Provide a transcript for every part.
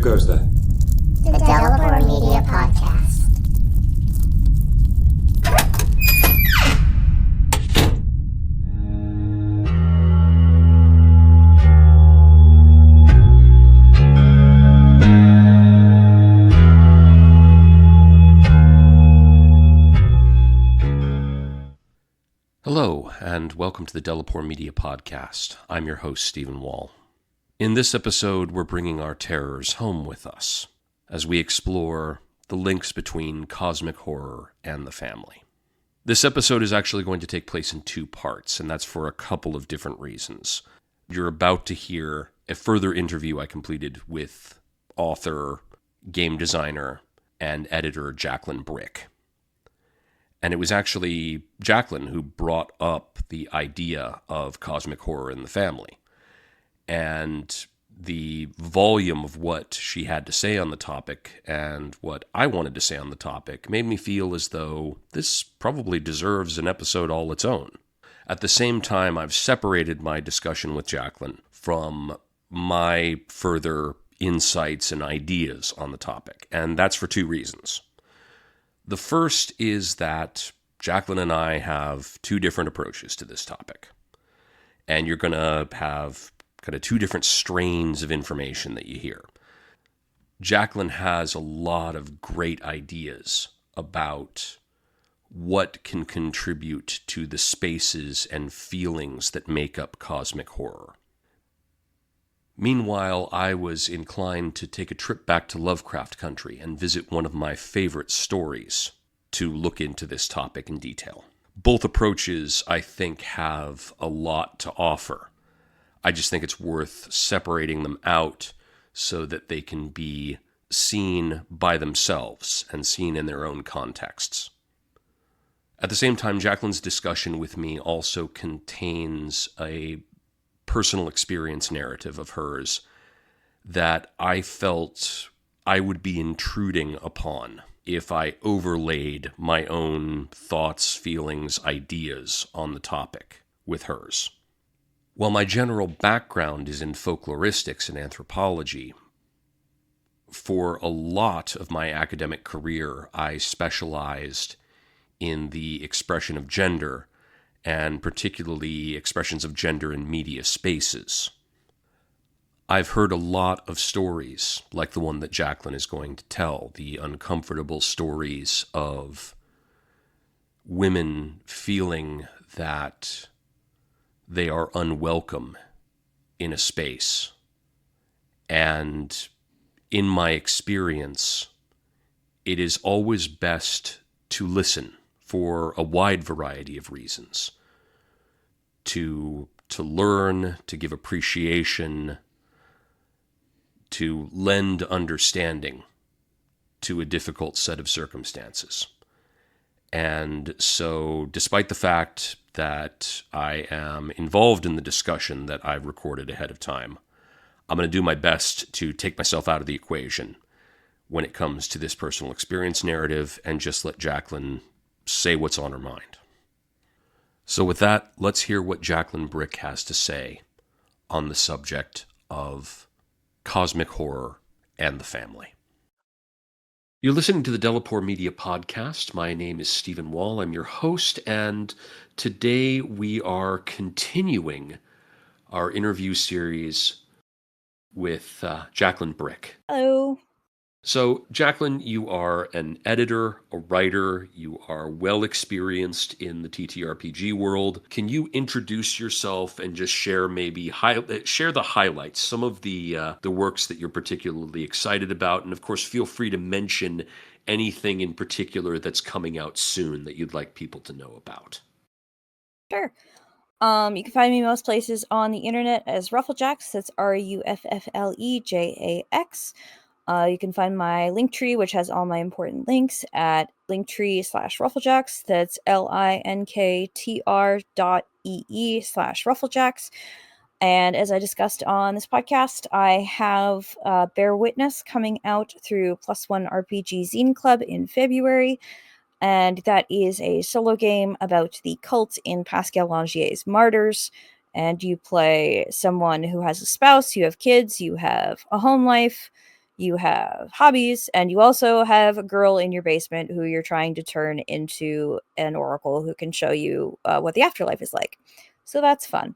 goes there? The Delapore Media Podcast. Hello, and welcome to the Delapore Media Podcast. I'm your host, Stephen Wall. In this episode, we're bringing our terrors home with us as we explore the links between cosmic horror and the family. This episode is actually going to take place in two parts, and that's for a couple of different reasons. You're about to hear a further interview I completed with author, game designer, and editor Jacqueline Bryk. And it was actually Jacqueline who brought up the idea of cosmic horror in the family. And the volume of what she had to say on the topic and what I wanted to say on the topic made me feel as though this probably deserves an episode all its own. At the same time, I've separated my discussion with Jacqueline from my further insights and ideas on the topic. And that's for two reasons. The first is that Jacqueline and I have two different approaches to this topic. And you're going to have kind of two different strains of information that you hear. Jacqueline has a lot of great ideas about what can contribute to the spaces and feelings that make up cosmic horror. Meanwhile, I was inclined to take a trip back to Lovecraft country and visit one of my favorite stories to look into this topic in detail. Both approaches, I think, have a lot to offer. I just think it's worth separating them out so that they can be seen by themselves and seen in their own contexts. At the same time, Jacqueline's discussion with me also contains a personal experience narrative of hers that I felt I would be intruding upon if I overlaid my own thoughts, feelings, ideas on the topic with hers. While my general background is in folkloristics and anthropology, for a lot of my academic career, I specialized in the expression of gender, and particularly expressions of gender in media spaces. I've heard a lot of stories, like the one that Jacqueline is going to tell, the uncomfortable stories of women feeling that they are unwelcome in a space. And in my experience, it is always best to listen for a wide variety of reasons. To learn, to give appreciation, to lend understanding to a difficult set of circumstances. And so, despite the fact that I am involved in the discussion that I've recorded ahead of time, I'm going to do my best to take myself out of the equation when it comes to this personal experience narrative and just let Jacqueline say what's on her mind. So with that, let's hear what Jacqueline Bryk has to say on the subject of cosmic horror and the family. You're listening to the Delapore Media Podcast. My name is Stephen Wall. I'm your host, and today we are continuing our interview series with Jacqueline Bryk. Hello. So, Jacqueline, you are an editor, a writer, you are well experienced in the TTRPG world. Can you introduce yourself and just share share the highlights, some of the works that you're particularly excited about, and of course, feel free to mention anything in particular that's coming out soon that you'd like people to know about. Sure. You can find me most places on the internet as Rufflejax. That's RUFFLEJAX. You can find my Linktree, which has all my important links, at linktree/Rufflejax. That's linktr.ee/Rufflejax. And as I discussed on this podcast, I have Bear Witness coming out through Plus One RPG Zine Club in February. And that is a solo game about the cult in Pascal Langier's Martyrs. And you play someone who has a spouse, you have kids, you have a home life, you have hobbies, and you also have a girl in your basement who you're trying to turn into an oracle who can show you what the afterlife is like. So that's fun.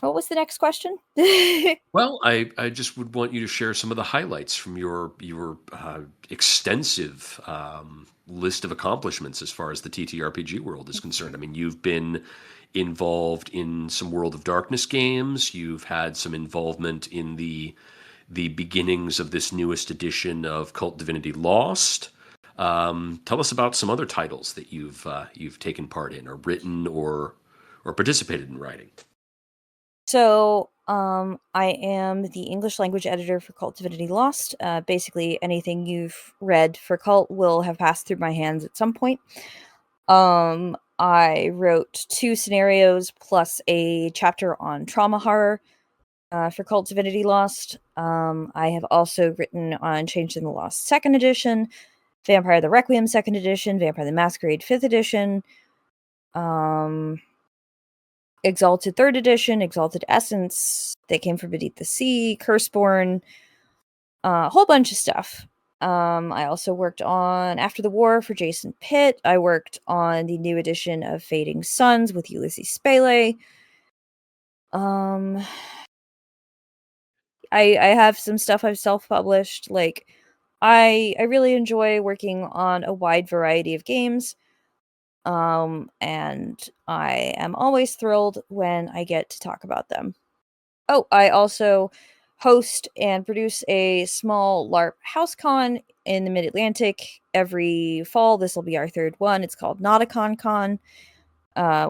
What was the next question? Well, I just would want you to share some of the highlights from your extensive list of accomplishments as far as the TTRPG world is concerned. I mean, you've been involved in some World of Darkness games. You've had some involvement in the beginnings of this newest edition of Cult Divinity Lost. Tell us about some other titles that you've taken part in, or written, or participated in writing. So, I am the English language editor for Cult Divinity Lost. Basically, anything you've read for Cult will have passed through my hands at some point. I wrote 2 scenarios plus a chapter on trauma horror for Cult Divinity Lost. I have also written on Changed in the Lost 2nd edition, Vampire the Requiem 2nd edition, Vampire the Masquerade 5th edition, Exalted 3rd edition, Exalted Essence, They Came From Beneath the Sea, Curseborn, a whole bunch of stuff. I also worked on After the War for Jason Pitt. I worked on the new edition of Fading Suns with Ulysses Spele. I have some stuff I've self-published. Like, I really enjoy working on a wide variety of games. And I am always thrilled when I get to talk about them. Oh, I also host and produce a small LARP house con in the Mid-Atlantic every fall. This will be our 3rd one. It's called Nauticon Con,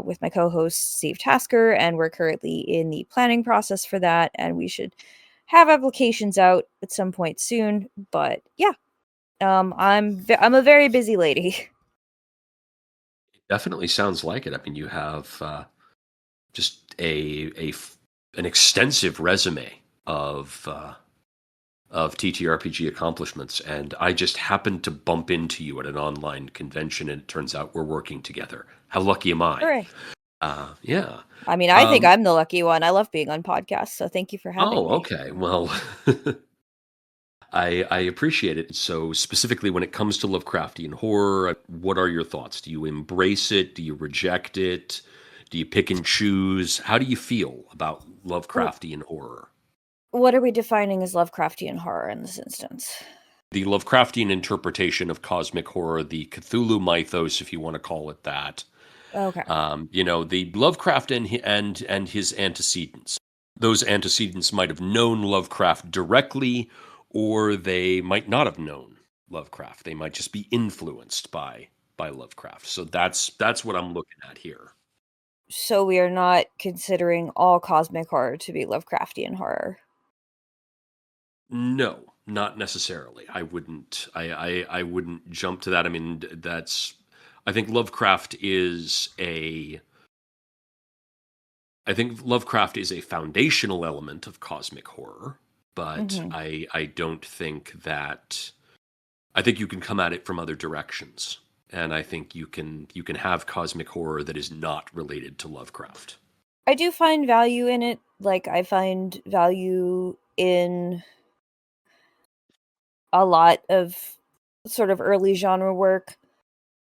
with my co-host Steve Tasker, and we're currently in the planning process for that, and we should have applications out at some point soon. But yeah, I'm a very busy lady. Definitely sounds like it. I mean, you have just an extensive resume of TTRPG accomplishments, and I just happened to bump into you at an online convention, and it turns out we're working together. How lucky am I? Hooray. Yeah. I mean, I think I'm the lucky one. I love being on podcasts, so thank you for having me. Okay. Well, I appreciate it. So specifically when it comes to Lovecraftian horror, what are your thoughts? Do you embrace it? Do you reject it? Do you pick and choose? How do you feel about Lovecraftian horror? What are we defining as Lovecraftian horror in this instance? The Lovecraftian interpretation of cosmic horror, the Cthulhu mythos, if you want to call it that. Okay. The Lovecraft and his antecedents. Those antecedents might have known Lovecraft directly, or they might not have known Lovecraft. They might just be influenced by Lovecraft. So that's what I'm looking at here. So we are not considering all cosmic horror to be Lovecraftian horror. No, not necessarily. I wouldn't jump to that. I mean, I think Lovecraft is a foundational element of cosmic horror, but I don't think that. I think you can come at it from other directions, and I think you can have cosmic horror that is not related to Lovecraft. I do find value in it. Like, I find value in a lot of sort of early genre work.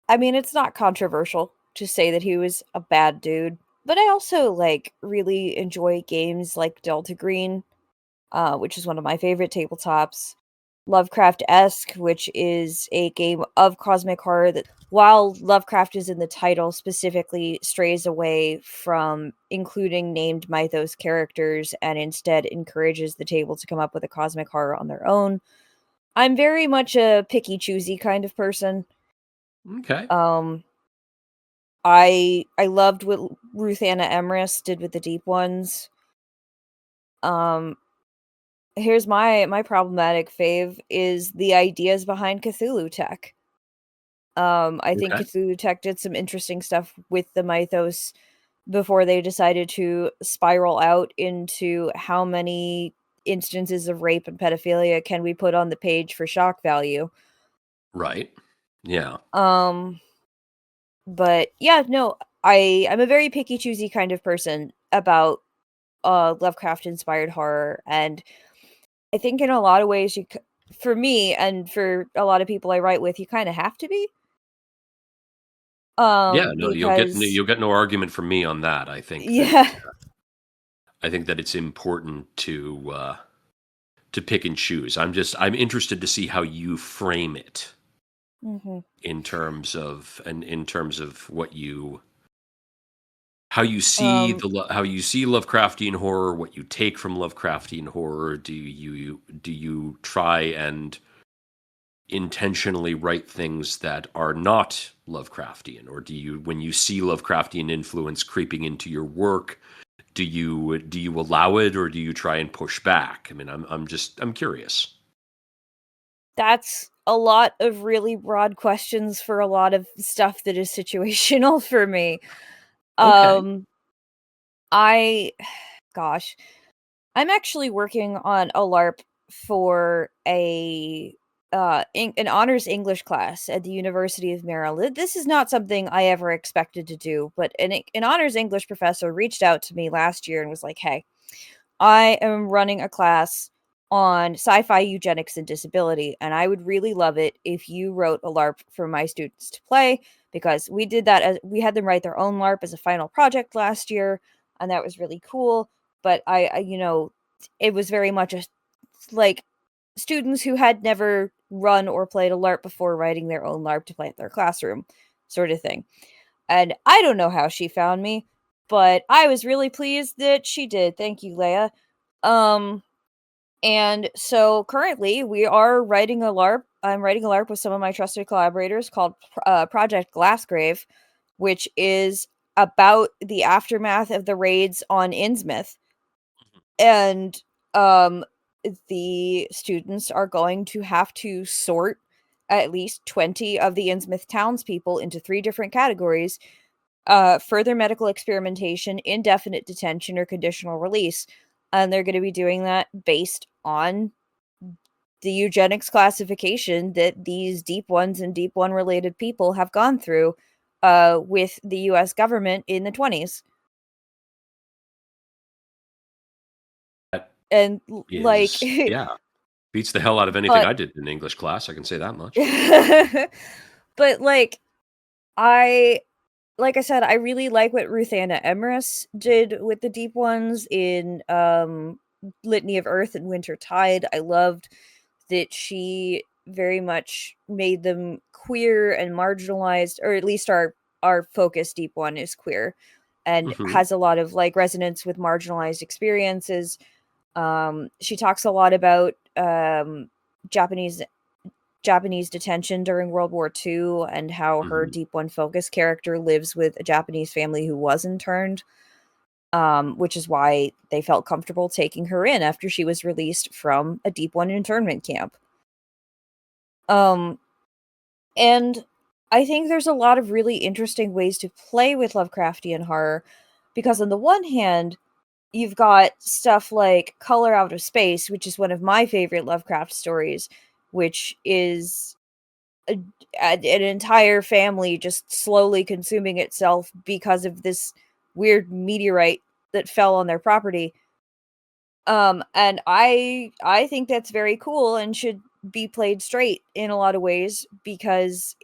I mean, it's not controversial to say that he was a bad dude, but I also really enjoy games like Delta Green, which is one of my favorite tabletops. Lovecraft-esque, which is a game of cosmic horror that, while Lovecraft is in the title, specifically strays away from including named mythos characters and instead encourages the table to come up with a cosmic horror on their own. I'm very much a picky, choosy kind of person. Okay. I loved what Ruthanna Emrys did with the Deep Ones. Here's my problematic fave is the ideas behind Cthulhu Tech. I think Cthulhu Tech did some interesting stuff with the mythos before they decided to spiral out into how many instances of rape and pedophilia can we put on the page for shock value. Right. Yeah. But yeah, no, I'm a very picky, choosy kind of person about Lovecraft-inspired horror, and I think in a lot of ways, for me and for a lot of people I write with, you kind of have to be. Yeah, no, Because you'll get no argument from me on that. yeah, I think that it's important to pick and choose. I'm interested to see how you frame it hmm in terms of what you how you see um, how you see Lovecraftian horror, what you take from Lovecraftian horror. Do you try and intentionally write things that are not Lovecraftian, or do you, when you see Lovecraftian influence creeping into your work, do you allow it, or do you try and push back? I mean, I'm curious. that's a lot of really broad questions for a lot of stuff that is situational for me. Okay. Um, I, gosh, I'm actually working on a LARP for an honors English class at the University of Maryland. This is not something I ever expected to do, but an honors English professor reached out to me last year and was like, "Hey, I am running a class on sci-fi eugenics and disability, and I would really love it if you wrote a LARP for my students to play, because we did that as we had them write their own LARP as a final project last year, and that was really cool. But it was very much like students who had never run or played a LARP before writing their own LARP to play at their classroom, sort of thing. And I don't know how she found me, but I was really pleased that she did. Thank you, Leia. Um, and so currently we are writing a LARP. I'm writing a LARP with some of my trusted collaborators called Project Glassgrave, which is about the aftermath of the raids on Innsmouth. And um the students are going to have to sort at least 20 of the Innsmouth townspeople into 3 different categories: further medical experimentation, indefinite detention, or conditional release. And they're going to be doing that based on the eugenics classification that these Deep Ones and Deep One related people have gone through with the US government in the 20s. That And is, yeah, beats the hell out of anything but I did in English class. I can say that much. but I like I said, I really like what Ruthanna Emrys did with the Deep Ones in Litany of Earth and Winter Tide. I loved that she very much made them queer and marginalized, or at least our focus Deep One is queer and Hmm. has a lot of marginalized experiences. She talks a lot about Japanese Japanese detention during World War II and how her Hmm. Deep One Focus character lives with a Japanese family who was interned, which is why they felt comfortable taking her in after she was released from a Deep One internment camp. Um, and I think there's a lot of really interesting ways to play with Lovecraftian horror, because on the one hand, you've got stuff like Color Out of Space, which is one of my favorite Lovecraft stories, which is an entire family just slowly consuming itself because of this weird meteorite that fell on their property. And I think that's very cool and should be played straight in a lot of ways, because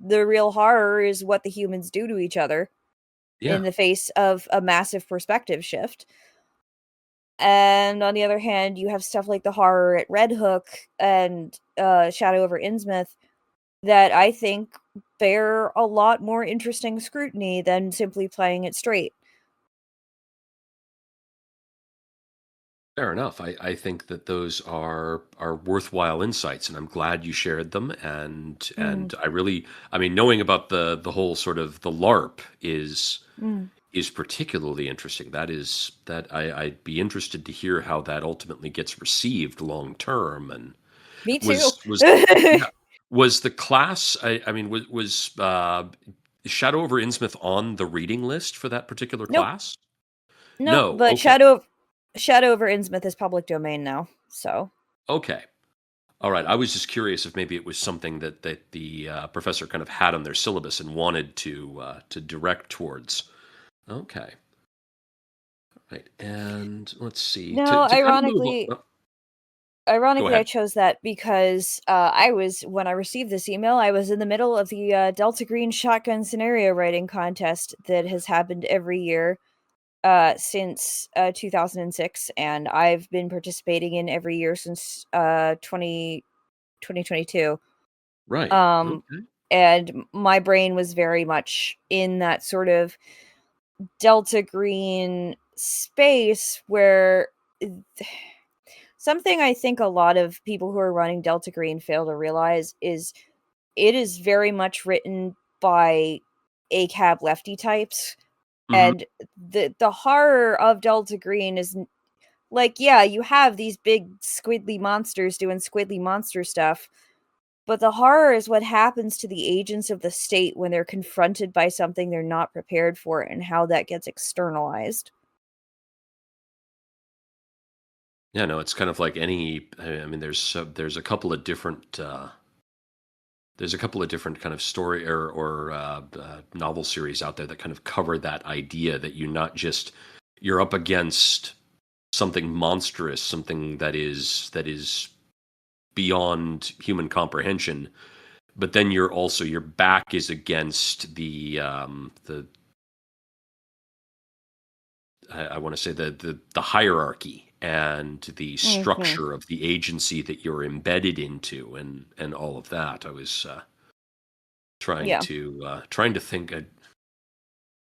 the real horror is what the humans do to each other in Yeah. the face of a massive perspective shift. And on the other hand, you have stuff like the horror at Red Hook and Shadow over Innsmouth that I think bear a lot more interesting scrutiny than simply playing it straight. Fair enough. I think that those are worthwhile insights, and I'm glad you shared them. And Mm, I mean, knowing about the whole sort of the LARP mm. is particularly interesting. I'd be interested to hear how that ultimately gets received long term. And Me too. was yeah, was the class? I mean, was Shadow over Innsmouth on the reading list for that particular Nope. class? Nope. No. But Okay. Shadow over Innsmouth is public domain now. So Okay. All right. I was just curious if maybe it was something that the professor kind of had on their syllabus and wanted to direct towards. Okay. Right. And let's see. No, To kind of move on. ironically, Oh, go ironically, I ahead. chose that because when I received this email, I was in the middle of the Delta Green shotgun scenario writing contest that has happened every year since 2006, and I've been participating in every year since 2022. Right. Um, Okay. and my brain was very much in that sort of Delta Green space where something I think a lot of people who are running Delta Green fail to realize is it is very much written by ACAB lefty types. Hmm. And the horror of Delta Green is like, yeah, you have these big squidly monsters doing squidly monster stuff, but the horror is what happens to the agents of the state when they're confronted by something they're not prepared for and how that gets externalized. Yeah, no, it's kind of like any. I mean, there's a couple of different kind of story or novel series out there that kind of cover that idea that you're up against something monstrous, something that is beyond human comprehension, but then your back is against the I want to say the hierarchy and the Mm-hmm. structure of the agency that you're embedded into, and all of that. I was trying Yeah. to trying to think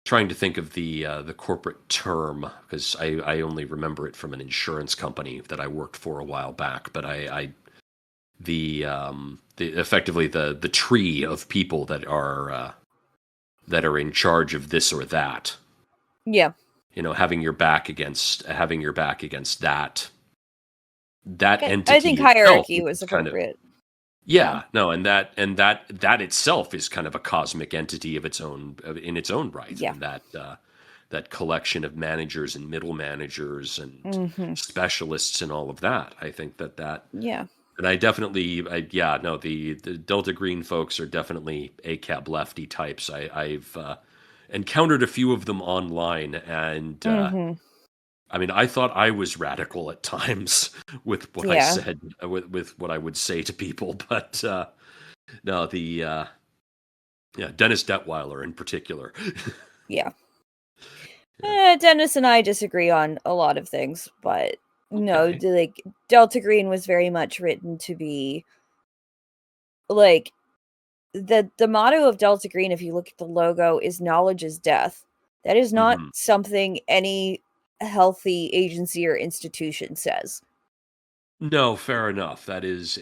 trying to think of the corporate term, because I only remember it from an insurance company that I worked for a while back. But the effectively the tree of people that are in charge of this or that. Yeah. Having your back against that I think entity itself, hierarchy which was is kind of. appropriate. Yeah. Yeah, no, and that itself is kind of a cosmic entity of its own in its own right, Yeah. and that collection of managers and middle managers and Mm-hmm. specialists and all of that. I think that Yeah. and I definitely, yeah, no, the Delta Green folks are definitely ACAB lefty types. I've encountered a few of them online, and Mm-hmm. I mean, I thought I was radical at times with what I Yeah. said, with what I would say to people, but no, yeah, Dennis Detweiler in particular. Yeah. Yeah. Dennis and I disagree on a lot of things, but no, Okay. like Delta Green was very much written to be like the motto of Delta Green, if you look at the logo, is knowledge is death. That is not Hmm. something any healthy agency or institution says. No, fair enough. That is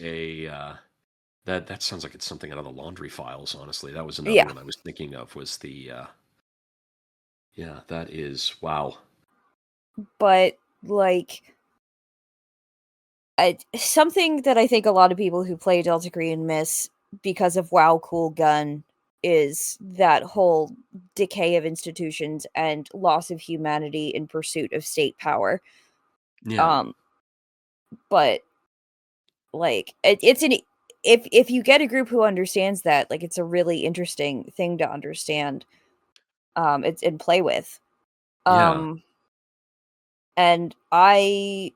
that sounds like it's something out of the laundry files. Honestly, that was another Yeah, one I was thinking of. Was the yeah, that is wow. but like something that I think a lot of people who play Delta Green miss because of WoW Cool Gun is that whole decay of institutions and loss of humanity in pursuit of state power. Yeah, Um, but like it's an if you get a group who understands that, like it's a really interesting thing to understand. It's and play with. yeah. Um, and I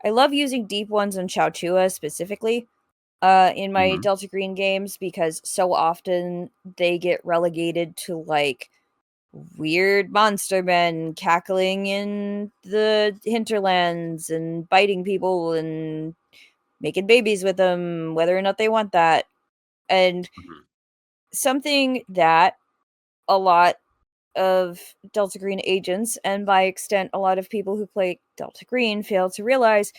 love using deep ones on Chauchua specifically in my Hmm. Delta Green games because so often they get relegated to like weird monster men cackling in the hinterlands and biting people and making babies with them, whether or not they want that. And Hmm. something that a lot of Delta Green agents, and by extent, a lot of people who play Delta Green fail to realize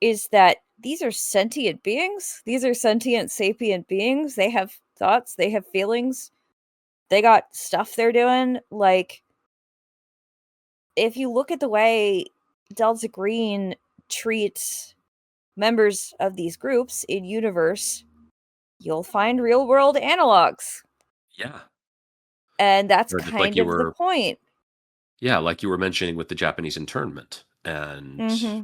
is that these are sentient beings. These are sentient, sapient beings. They have thoughts, they have feelings, they got stuff they're doing. Like, if you look at the way Delta Green treats members of these groups in universe, you'll find real world analogs. Yeah. And that's Or just like kind you of the were, point. yeah, like you were mentioning with the Japanese internment, Mm-hmm.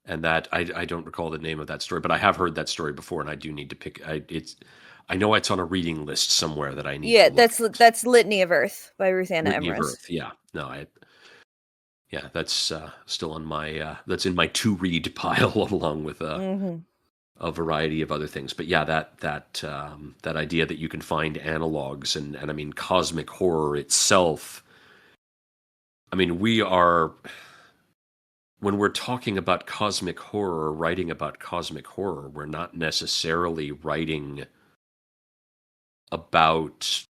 and that I don't recall the name of that story, but I have heard that story before, and I do need to pick. I know it's on a reading list somewhere that I need to Yeah, look at. that's Litany of Earth by Ruthanna Litany of Emrys. Earth. Yeah. No, Yeah, that's still on my that's in my to read pile along with Hmm. a variety of other things. But yeah, that idea that you can find analogs and I mean cosmic horror itself. I mean, when we're talking about cosmic horror, writing about cosmic horror, we're not necessarily writing about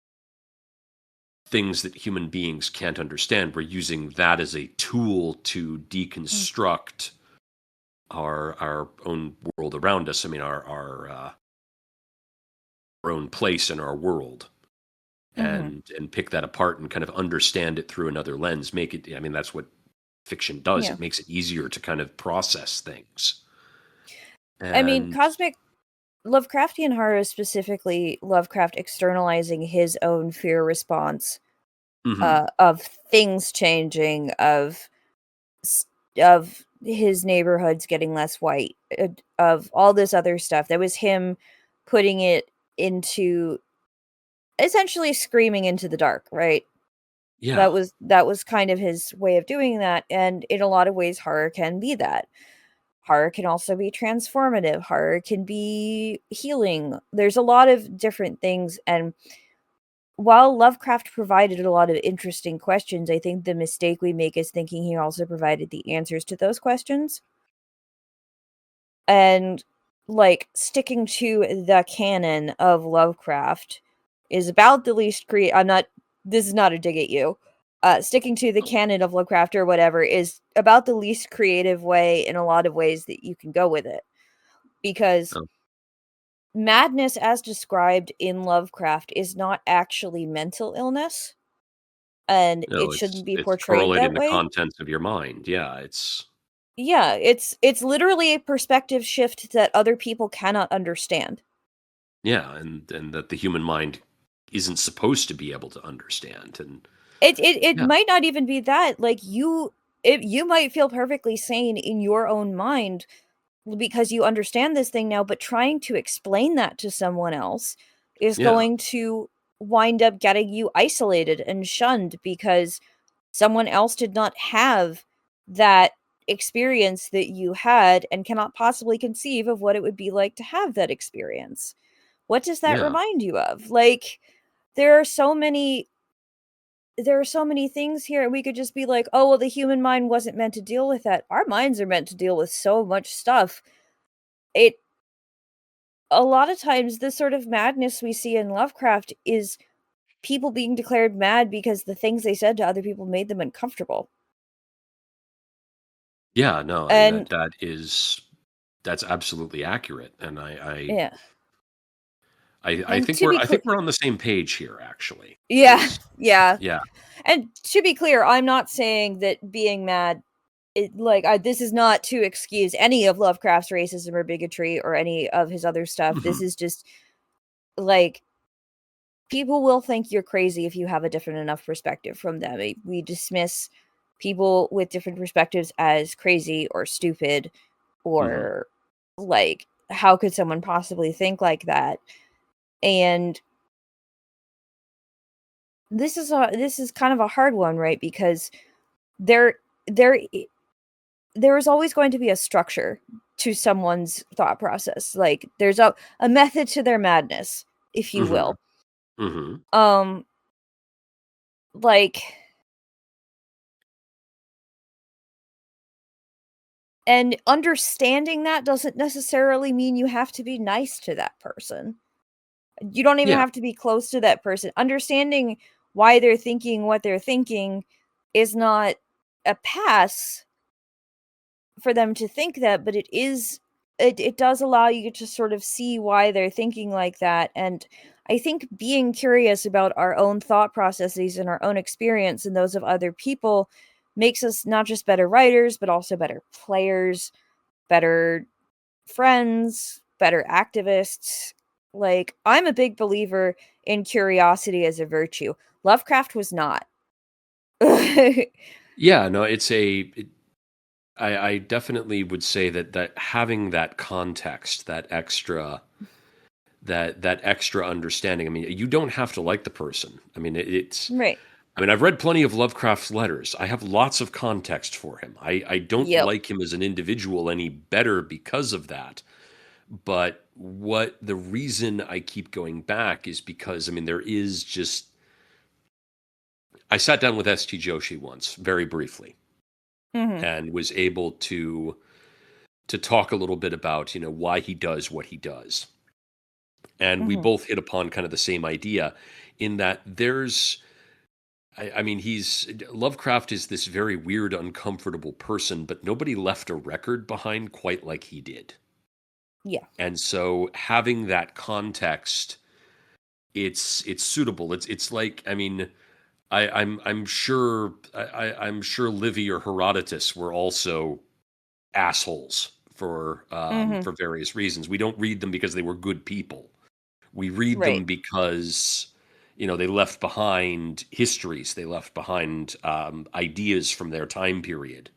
things that human beings can't understand. We're using that as a tool to deconstruct our own world around us. I mean, our own place in our world, Hmm. and pick that apart and kind of understand it through another lens. Make it. I mean, that's what fiction does. Yeah. It makes it easier to kind of process things. I mean, And cosmic Lovecraftian horror is specifically Lovecraft externalizing his own fear response mhm, of things changing, s- of his neighborhoods getting less white, of all this other stuff. That was him putting it into essentially screaming into the dark, right? yeah, That was kind of his way of doing that, and in a lot of ways horror can be that. Horror can also be transformative. Horror can be healing. There's a lot of different things, and while Lovecraft provided a lot of interesting questions, I think the mistake we make is thinking he also provided the answers to those questions. And like sticking to the canon of Lovecraft is about the least I'm not this is not a dig at you. Sticking to the canon of Lovecraft or whatever is about the least creative way in a lot of ways that you can go with it. Because oh, madness as described in Lovecraft is not actually mental illness, and no, it it's shouldn't be it's portrayed correlating that the way. contents of your mind. Yeah, Yeah, it's literally a perspective shift that other people cannot understand. yeah, and that the human mind isn't supposed to be able to understand. And It yeah, might not even be that, like, you might feel perfectly sane in your own mind because you understand this thing now, but trying to explain that to someone else is yeah, going to wind up getting you isolated and shunned because someone else did not have that experience that you had and cannot possibly conceive of what it would be like to have that experience. What does that yeah, remind you of? Like, there are so many there are so many things here. We could just be like, "Oh, well, the human mind wasn't meant to deal with that." Our minds are meant to deal with so much stuff. It A lot of times the sort of madness we see in Lovecraft is people being declared mad because the things they said to other people made them uncomfortable. yeah. No, I mean And that's absolutely accurate. And yeah. I And think to be I clear, think we're on the same page here. Actually, yeah, is yeah. yeah, And to be clear, I'm not saying that being mad this is not to excuse any of Lovecraft's racism or bigotry or any of his other stuff. mhm, This is just like people will think you're crazy if you have a different enough perspective from them. We dismiss people with different perspectives as crazy or stupid mhm. or like how could someone possibly think like that? And this is kind of a hard one, right? Because there there i- there is always going to be a structure to someone's thought process. Like there's a method to their madness, if you Mhm. will. Mhm. Um like And understanding that doesn't necessarily mean you have to be nice to that person. You don't even Yeah. have to be close to that person. Understanding why they're thinking what they're thinking is not a pass for them to think that, but it does allow you to sort of see why they're thinking like that. And I think being curious about our own thought processes and our own experience and those of other people makes us not just better writers, but also better players, better friends, better activists. Like, I'm a big believer in curiosity as a virtue. Lovecraft was not. Yeah, no, I definitely would say that having that context, that extra understanding. I mean, you don't have to like the person. I mean, Right. I mean, I've read plenty of Lovecraft's letters. I have lots of context for him. I don't Yep. like him as an individual any better because of that. But what the reason I keep going back is because, I mean, there is just. I sat down with S.T. Joshi once, very briefly, Mm-hmm. and was able to talk a little bit about, why he does what he does. And we Mm-hmm. both hit upon kind of the same idea in that I mean, Lovecraft is this very weird, uncomfortable person, but nobody left a record behind quite like he did. Yeah. And so having that context, it's suitable. It's like, I mean, I'm sure I'm sure Livy or Herodotus were also assholes Mm-hmm. for various reasons. We don't read them because they were good people. We read them Right. because they left behind histories, they left behind ideas from their time period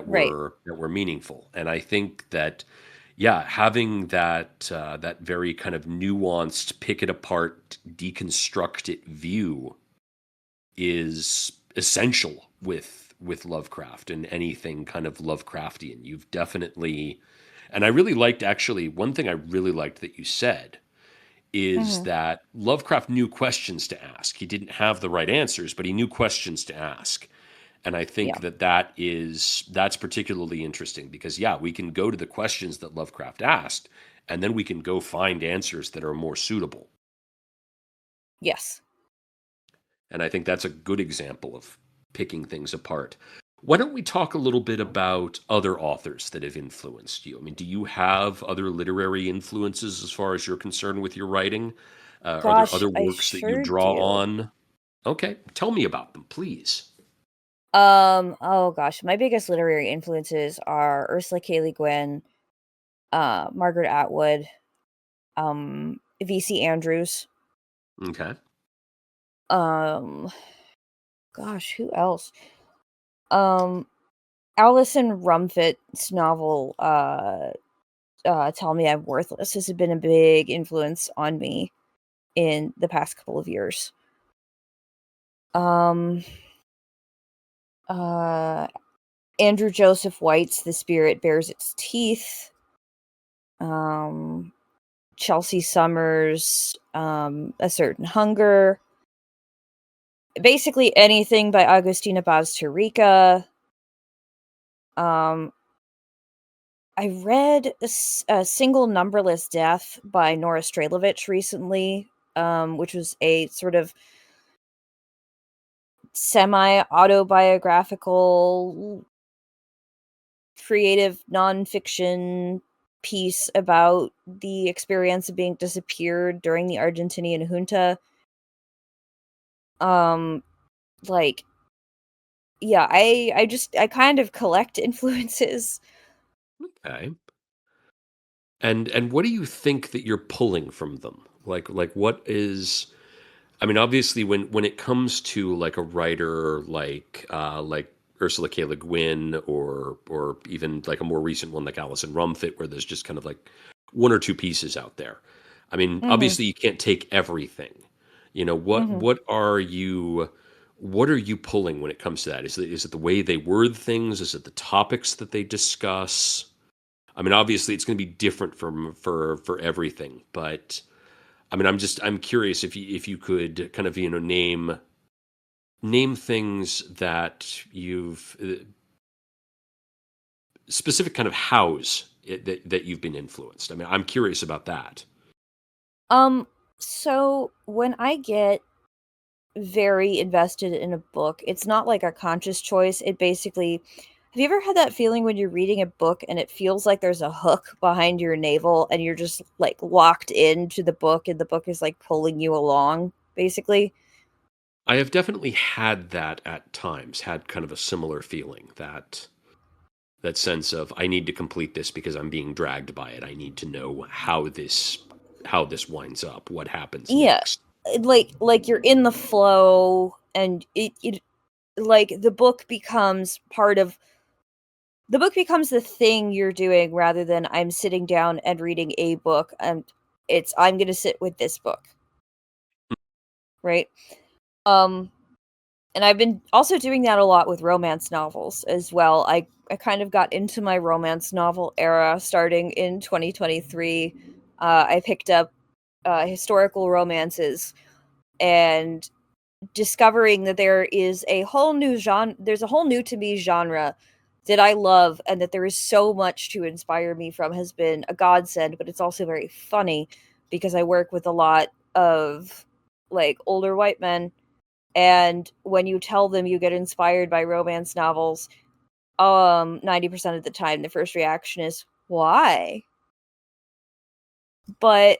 Right. that were meaningful. And I think that yeah, having that very kind of nuanced, pick it apart, deconstruct it view is essential with Lovecraft and anything kind of Lovecraftian. You've definitely, and I really liked, actually, one thing I really liked that you said is Mm-hmm. that Lovecraft knew questions to ask. He didn't have the right answers, but he knew questions to ask. And I Yeah. think that's particularly interesting because yeah, we can go to the questions that Lovecraft asked, and then we can go find answers that are more suitable. Yes. And I think that's a good example of picking things apart. Why don't we talk a little bit about other authors that have influenced you? I mean, do you have other literary influences as far as you're concerned with your writing? Are there Gosh, other I works that you sure draw do. on? Okay, tell me about them, please. Oh gosh, my biggest literary influences are Ursla K. Guin, Margaret Atwood, V.C. Andrews, Okay. um, gosh, who else? Um, Alison Rumfitt's novel, Tell Me I'm Worthless has been a big influence on me in the past couple of years. Um, uh, Andrew Joseph White's The Spirit Bears Its Teeth. Um, Chelsea Summers, A Certain Hunger. Basically anything by Augustina Bazterrica. Um, I read a single Numberless Death by Nora Strejilevich recently, which was a sort of semi-autobiographical, creative nonfiction piece about the experience of being disappeared during the Argentinian junta. Like, yeah, I kind of collect influences. Okay. And what do you think that you're pulling from them? Like what is, I mean, obviously when it comes to like a writer like Ursula K. Le Guin or even like a more recent one like Alison Rumfitt where there's just kind of like one or two pieces out there. I mean, Mhm, obviously you can't take everything. mhm. What are you pulling when it comes to that? Is it the way they word things? Is it the topics that they discuss? I mean, obviously, it's going to be different for everything, but I mean, I'm curious if you could kind of name things that you've specific kind of hows that you've been influenced. I mean, I'm curious about that. Um, so when I get very invested in a book, it's not like a conscious choice. It basically, have you ever had that feeling when you're reading a book and it feels like there's a hook behind your navel and you're just like locked into the book and the book is like pulling you along, basically? I have definitely had that at times. Had kind of a similar feeling that sense of I need to complete this because I'm being dragged by it. I need to know how this winds up, what happens Yeah, next. like you're in the flow and it like the book becomes the thing you're doing rather than I'm sitting down and reading a book and I'm going to sit with this book, right? Um And I've been also doing that a lot with romance novels as well. I kind of got into my romance novel era starting in 2023. I picked up historical romances and discovering that there is a whole new genre, there's a whole new to me genre that I love, and that there is so much to inspire me from has been a godsend. But it's also very funny because I work with a lot of like older white men, and when you tell them you get inspired by romance novels, 90% of the time the first reaction is why? But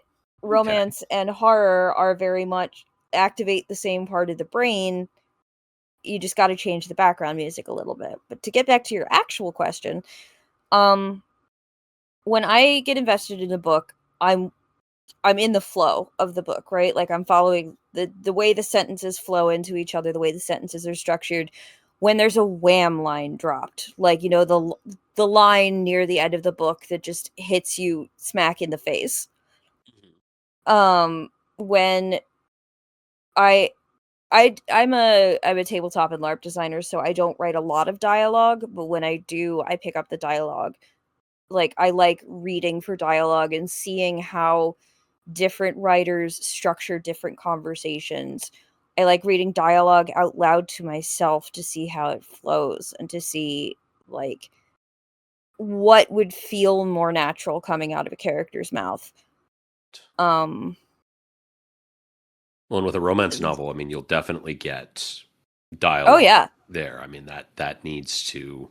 Okay. romance and horror are very much activate the same part of the brain. You just got to change the background music a little bit. But to get back to your actual question, um when I get invested in a book, I'm in the flow of the book, right? Like I'm following the way the sentences flow into each other, the way the sentences are structured. When there's a wham line dropped, like, you know, the line near the end of the book that just hits you smack in the face. When I I'm a tabletop and LARP designer, so I don't write a lot of dialogue, but when I do, I pick up the dialogue. Like I like reading for dialogue and seeing how different writers structure different conversations. I like reading dialogue out loud to myself to see how it flows and to see like what would feel more natural coming out of a character's mouth. Um Well, and with a romance novel, I mean, you'll definitely get oh dialogue yeah. there. I mean, that needs to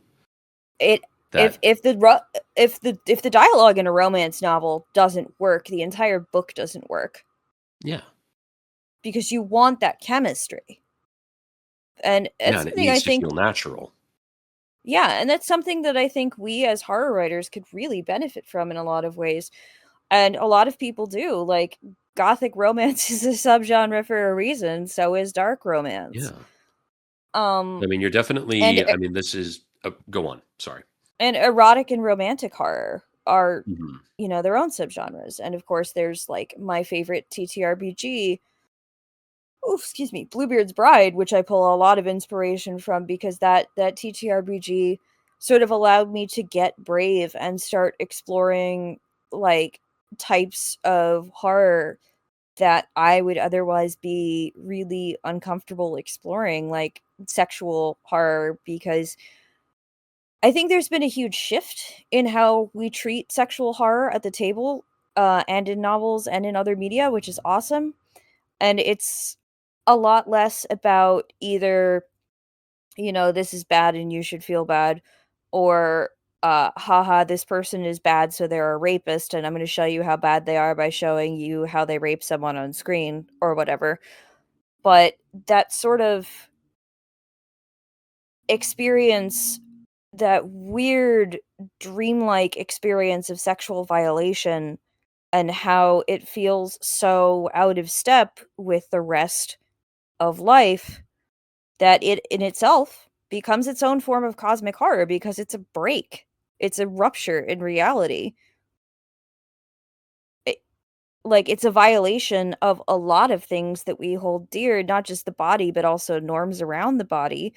It that if the dialogue in a romance novel doesn't work, the entire book doesn't work yeah. because you want that chemistry. And Yeah, it's and it something I needs to think feel natural. yeah, and that's something that I think we as horror writers could really benefit from in a lot of ways. And a lot of people do. Like gothic romance is a subgenre for a reason, so is dark romance. Yeah. Um I mean, you're and definitely I mean, this is go on. Sorry. and erotic and romantic horror are, Mhm. you know, their own subgenres. And of course there's like my favorite TTRPG, oof, excuse me, Bluebeard's Bride, which I pull a lot of inspiration from because that TTRPG sort of allowed me to get brave and start exploring like types of horror that I would otherwise be really uncomfortable exploring, like sexual horror, because I think there's been a huge shift in how we treat sexual horror at the table, and in novels and in other media, which is awesome. And it's a lot less about either, you know, this is bad and you should feel bad, or haha, this person is bad, so they're a rapist, and I'm going to show you how bad they are by showing you how they rape someone on screen or whatever. But that sort of experience, that weird dreamlike experience of sexual violation, and how it feels so out of step with the rest of life, that it in itself becomes its own form of cosmic horror because it's a break. It's a rupture in reality. It, like it's a violation of a lot of things that we hold dear, not just the body, but also norms around the body.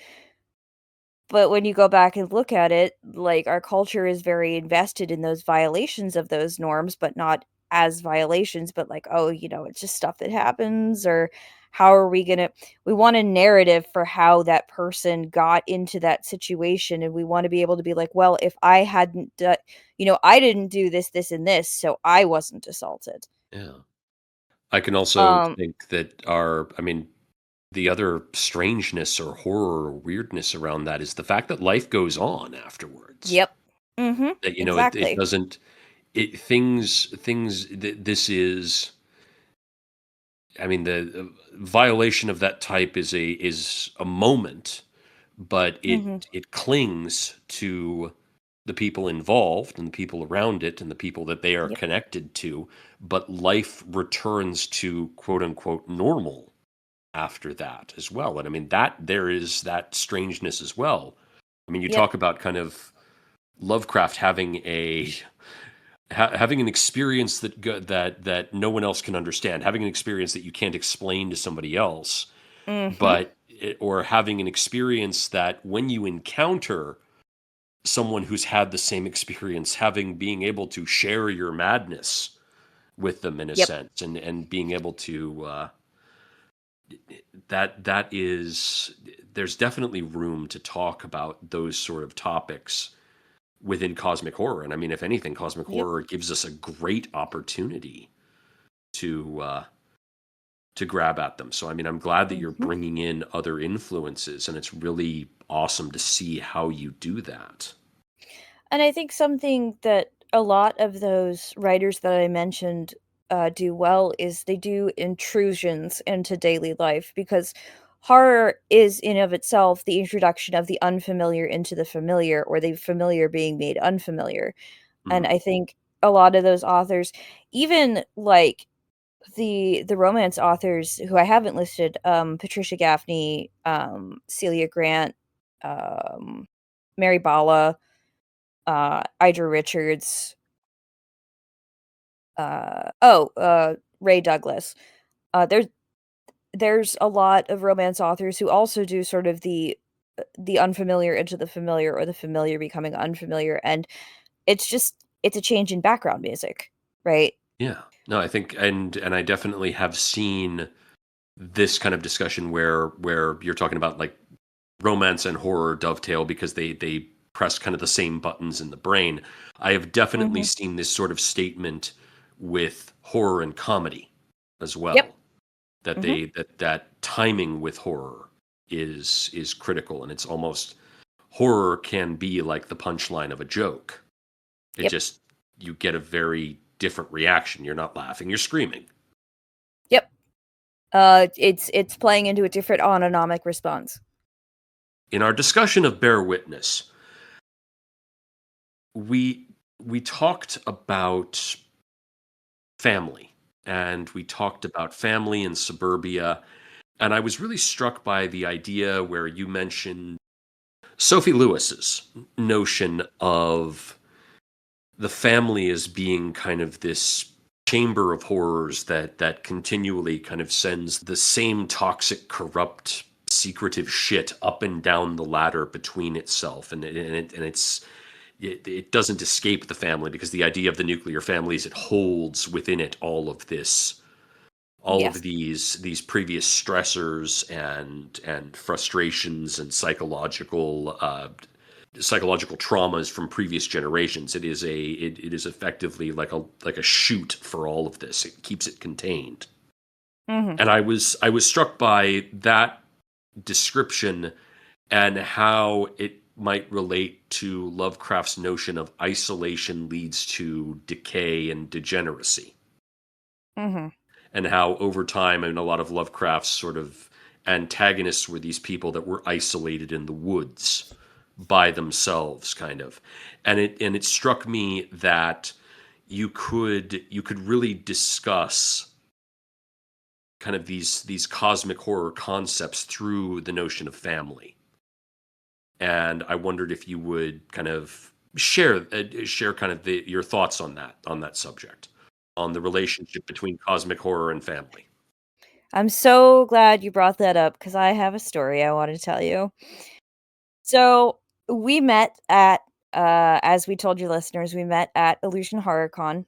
But when you go back and look at it, like our culture is very invested in those violations of those norms, but not as violations, but like, oh, you know, it's just stuff that happens, or how are we gonna, we want a narrative for how that person got into that situation. And we want to be able to be like, well, if I hadn't, you know, I didn't do this, this, and this, so I wasn't assaulted. Yeah. I can also Um, think that I mean, the other strangeness or horror or weirdness around that is the fact that life goes on afterwards. yep. Mm-hmm. That, you know, it Exactly. doesn't this is I mean, the violation of that type is a moment, but Mm-hmm. it clings to the people involved and the people around it and the people that they are Yep. connected to, but life returns to quote unquote normal after that as well. And I mean that there is that strangeness as well. I mean, you Yep. talk about kind of Lovecraft having having an experience that no one else can understand, having an experience that you can't explain to somebody else. Mm-hmm. But or having an experience that when you encounter someone who's had the same experience, being able to share your madness with them in a Yep. sense, and being able to that is there's definitely room to talk about those sort of topics within cosmic horror. And I mean, if anything, cosmic Yep. horror gives us a great opportunity to grab at them. So I mean, I'm glad that you're bringing in other influences, and it's really awesome to see how you do that. And I think something that a lot of those writers that I mentioned do well is they do intrusions into daily life, because horror is in of itself the introduction of the unfamiliar into the familiar, or the familiar being made unfamiliar. And I think a lot of those authors, even like the romance authors who I haven't listed, Patricia Gaffney, Celia Grant, Mary Bala, Idra Richards, Ray Douglas. There's a lot of romance authors who also do sort of the unfamiliar into the familiar, or the familiar becoming unfamiliar, and it's a change in background music, right? Yeah. No, I think, and I definitely have seen this kind of discussion where you're talking about like romance and horror dovetail because they press kind of the same buttons in the brain. I have definitely seen this sort of statement with horror and comedy as well. Yep. That that timing with horror is critical, and it's almost, horror can be like the punchline of a joke. It Yep. just, you get a very different reaction. You're not laughing, you're screaming. Yep. It's playing into a different autonomic response. In our discussion of Bear Witness, we talked about family, and we talked about family in suburbia, and I was really struck by the idea where you mentioned Sophie Lewis's notion of the family as being kind of this chamber of horrors that continually kind of sends the same toxic, corrupt, secretive shit up and down the ladder between itself, and it doesn't escape the family, because the idea of the nuclear family is it holds within it all of this, Yes. of these previous stressors and frustrations and psychological traumas from previous generations. It is effectively like a chute for all of this. It keeps it contained. And I was struck by that description and how it might relate to Lovecraft's notion of isolation leads to decay and degeneracy. And how over time, and a lot of Lovecraft's sort of antagonists were these people that were isolated in the woods by themselves, kind of. And it struck me that you could really discuss kind of these cosmic horror concepts through the notion of family. And I wondered if you would kind of share kind of your thoughts on that subject, on the relationship between cosmic horror and family. I'm so glad you brought that up, because I have a story I want to tell you. So we met at, as we told your listeners, we met at Illusion Horror Con,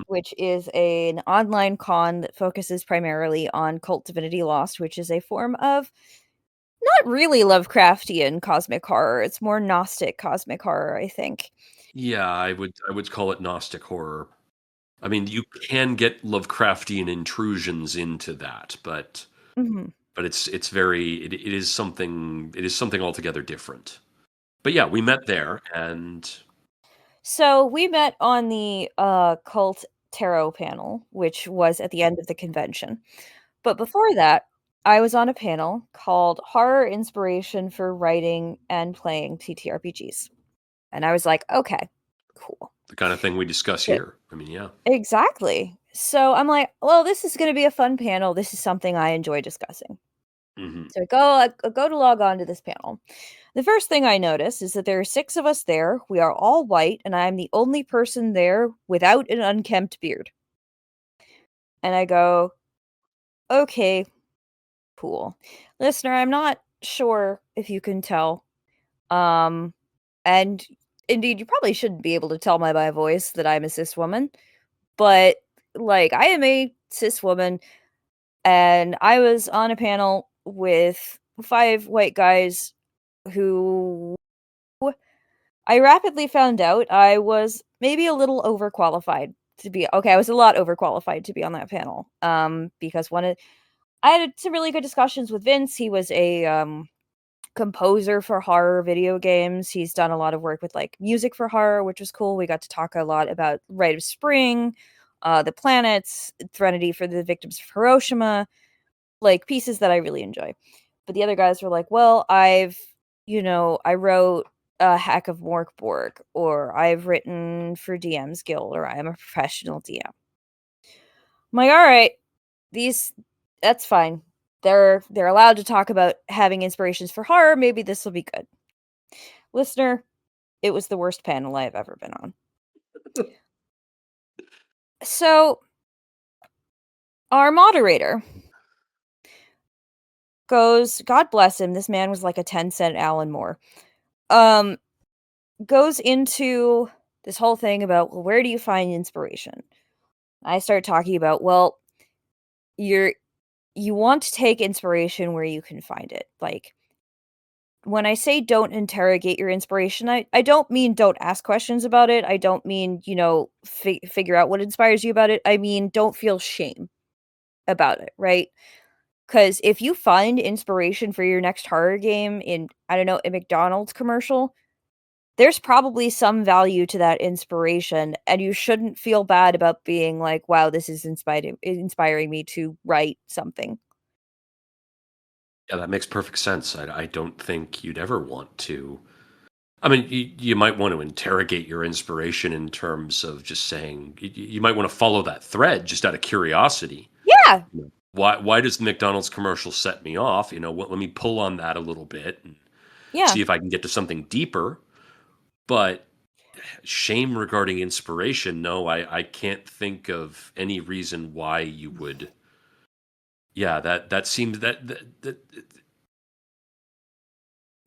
which is an online con that focuses primarily on Cult Divinity Lost, which is a form of not really Lovecraftian cosmic horror. It's more Gnostic cosmic horror, I think. Yeah, I would call it Gnostic horror. I mean, you can get Lovecraftian intrusions into that, but it's very, it is something altogether different. But yeah, we met there, and So we met on the Cult Tarot panel, which was at the end of the convention. But before that, I was on a panel called Horror Inspiration for Writing and Playing TTRPGs. And I was like, okay, cool. the kind of thing we discuss Good. here. I mean, yeah. Exactly. So I'm like, well, this is going to be a fun panel. This is something I enjoy discussing. So I go to log on to this panel. The first thing I notice is that there are 6 of us there. We are all white, and I'm the only person there without an unkempt beard. And I go, okay, Cool. Listener, I'm not sure if you can tell. And indeed, you probably shouldn't be able to tell by my voice that I'm a cis woman. But, like, I am a cis woman, and I was on a panel with 5 white guys who I rapidly found out I was maybe a little overqualified to be I was a lot overqualified to be on that panel. Because I had some really good discussions with Vince. He was a composer for horror video games. He's done a lot of work with like music for horror, which was cool. We got to talk a lot about Rite of Spring, the planets, Threnody for the victims of Hiroshima, like pieces that I really enjoy. But the other guys were like, well, I wrote a Hack of Morkborg, or I've written for DM's Guild, or I am a professional DM. I'm like, all right, that's fine. They're allowed to talk about having inspirations for horror. Maybe this will be good. Listener, it was the worst panel I've ever been on. So, our moderator goes, God bless him, this man was like a 10-cent Alan Moore, goes into this whole thing about, well, where do you find inspiration? I start talking about, well, you want to take inspiration where you can find it. Like, when I say don't interrogate your inspiration, I don't mean don't ask questions about it. I don't mean, figure out what inspires you about it. I mean, don't feel shame about it, right? Because if you find inspiration for your next horror game in, I don't know, a McDonald's commercial, there's probably some value to that inspiration, and you shouldn't feel bad about being like, wow, this is inspiring me to write something. Yeah, that makes perfect sense. I don't think you'd ever want to. I mean, you might want to interrogate your inspiration in terms of just saying, you might want to follow that thread just out of curiosity. Yeah. Why does the McDonald's commercial set me off? Let me pull on that a little bit and Yeah. see if I can get to something deeper. But shame regarding inspiration, no, I can't think of any reason why you would. Yeah, that seems that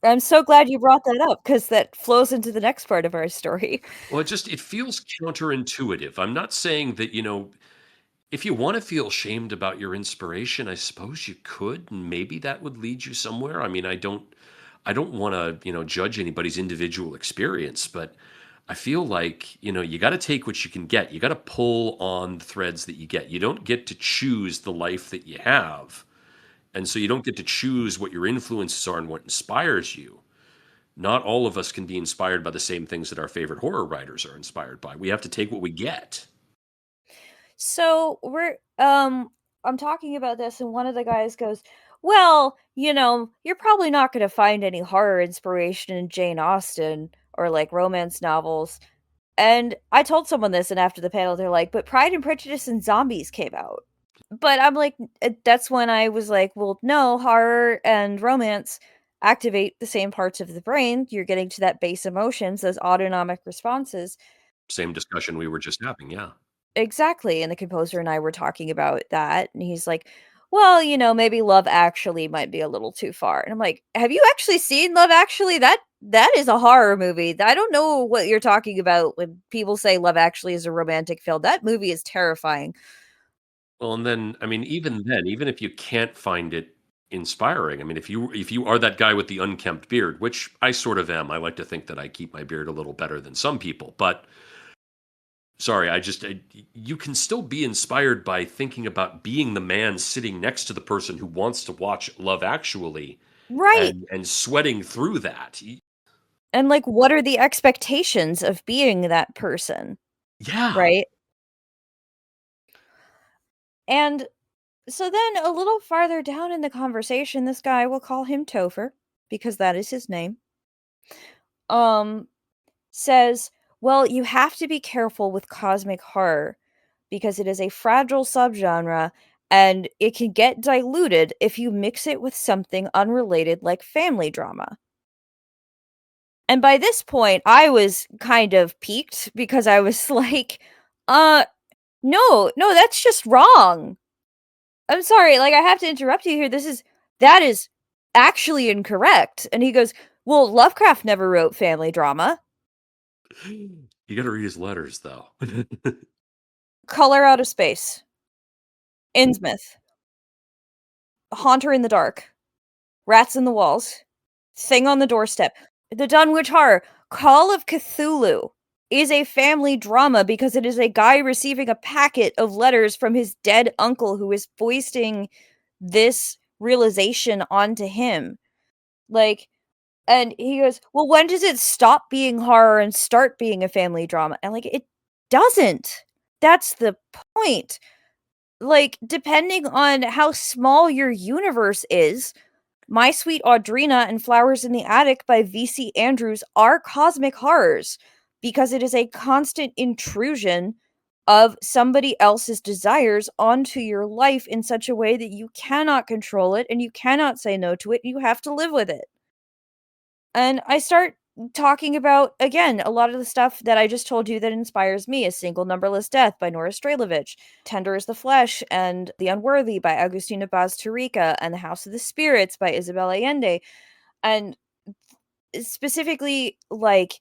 I'm so glad you brought that up, because that flows into the next part of our story. well, it feels counterintuitive. I'm not saying that, if you want to feel shamed about your inspiration, I suppose you could, and maybe that would lead you somewhere. I mean, I don't want to, judge anybody's individual experience, but I feel like, you got to take what you can get. You got to pull on the threads that you get. You don't get to choose the life that you have. And so you don't get to choose what your influences are and what inspires you. Not all of us can be inspired by the same things that our favorite horror writers are inspired by. We have to take what we get. So I'm talking about this, and one of the guys goes, well, you're probably not going to find any horror inspiration in Jane Austen or like romance novels. And I told someone this, and after the panel, they're like, but Pride and Prejudice and Zombies came out. But I'm like, that's when I was like, well, no, horror and romance activate the same parts of the brain. You're getting to that base emotions, those autonomic responses. Same discussion we were just having, yeah. Exactly, and the composer and I were talking about that, and he's like, well, maybe Love Actually might be a little too far. And I'm like, have you actually seen Love Actually? That is a horror movie. I don't know what you're talking about when people say Love Actually is a romantic film. That movie is terrifying. Well, and then, I mean, even if you can't find it inspiring, I mean, if you are that guy with the unkempt beard, which I sort of am, I like to think that I keep my beard a little better than some people, but sorry, you can still be inspired by thinking about being the man sitting next to the person who wants to watch Love Actually, Right. and sweating through that. And like, what are the expectations of being that person? Yeah. Right. And so then a little farther down in the conversation, this guy, we'll call him Topher because that is his name, says, well, you have to be careful with cosmic horror because it is a fragile subgenre and it can get diluted if you mix it with something unrelated like family drama. And by this point, I was kind of piqued because I was like, no, that's just wrong. I'm sorry, like, I have to interrupt you here. that is actually incorrect. And he goes, well, Lovecraft never wrote family drama. You gotta read his letters, though. Color Out of Space, Innsmouth, Haunter in the Dark, Rats in the Walls, Thing on the Doorstep, The Dunwich Horror, Call of Cthulhu is a family drama because it is a guy receiving a packet of letters from his dead uncle who is foisting this realization onto him. Like, and he goes, well, when does it stop being horror and start being a family drama? And like, it doesn't. That's the point. Like, depending on how small your universe is, My Sweet Audrina and Flowers in the Attic by V.C. Andrews are cosmic horrors because it is a constant intrusion of somebody else's desires onto your life in such a way that you cannot control it and you cannot say no to it. You have to live with it. And I start talking about, again, a lot of the stuff that I just told you that inspires me: A Single Numberless Death by Nora Strejilevich, Tender as the Flesh and The Unworthy by Augustina Bazterrica, and The House of the Spirits by Isabel Allende. And specifically, like,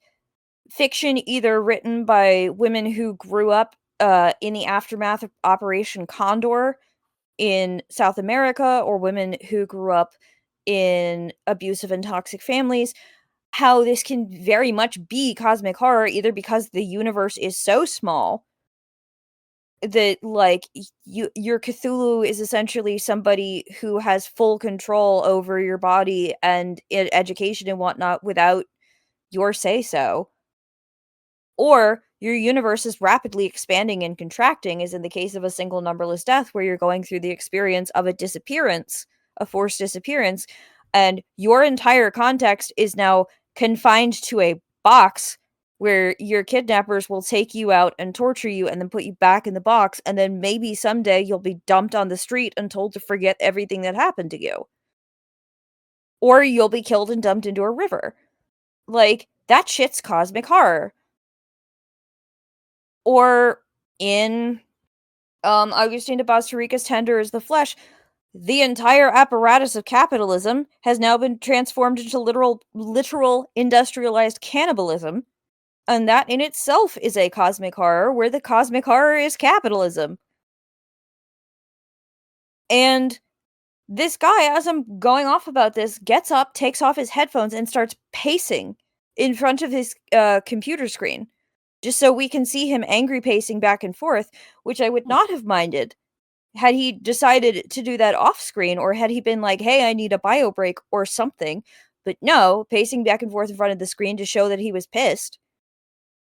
fiction either written by women who grew up in the aftermath of Operation Condor in South America, or women who grew up in abusive and toxic families, how this can very much be cosmic horror, either because the universe is so small that, like, your Cthulhu is essentially somebody who has full control over your body and education and whatnot without your say-so, or your universe is rapidly expanding and contracting, as in the case of A Single Numberless Death, where you're going through the experience of a disappearance, a forced disappearance, and your entire context is now confined to a box where your kidnappers will take you out and torture you and then put you back in the box, and then maybe someday you'll be dumped on the street and told to forget everything that happened to you. Or you'll be killed and dumped into a river. Like, that shit's cosmic horror. Or in Augustina Bazterrica's Tender as the Flesh, the entire apparatus of capitalism has now been transformed into literal industrialized cannibalism, and that in itself is a cosmic horror, where the cosmic horror is capitalism. And this guy, as I'm going off about this, gets up, takes off his headphones, and starts pacing in front of his computer screen, just so we can see him angry pacing back and forth, which I would not have minded had he decided to do that off screen, or had he been like, hey, I need a bio break or something. But no, pacing back and forth in front of the screen to show that he was pissed.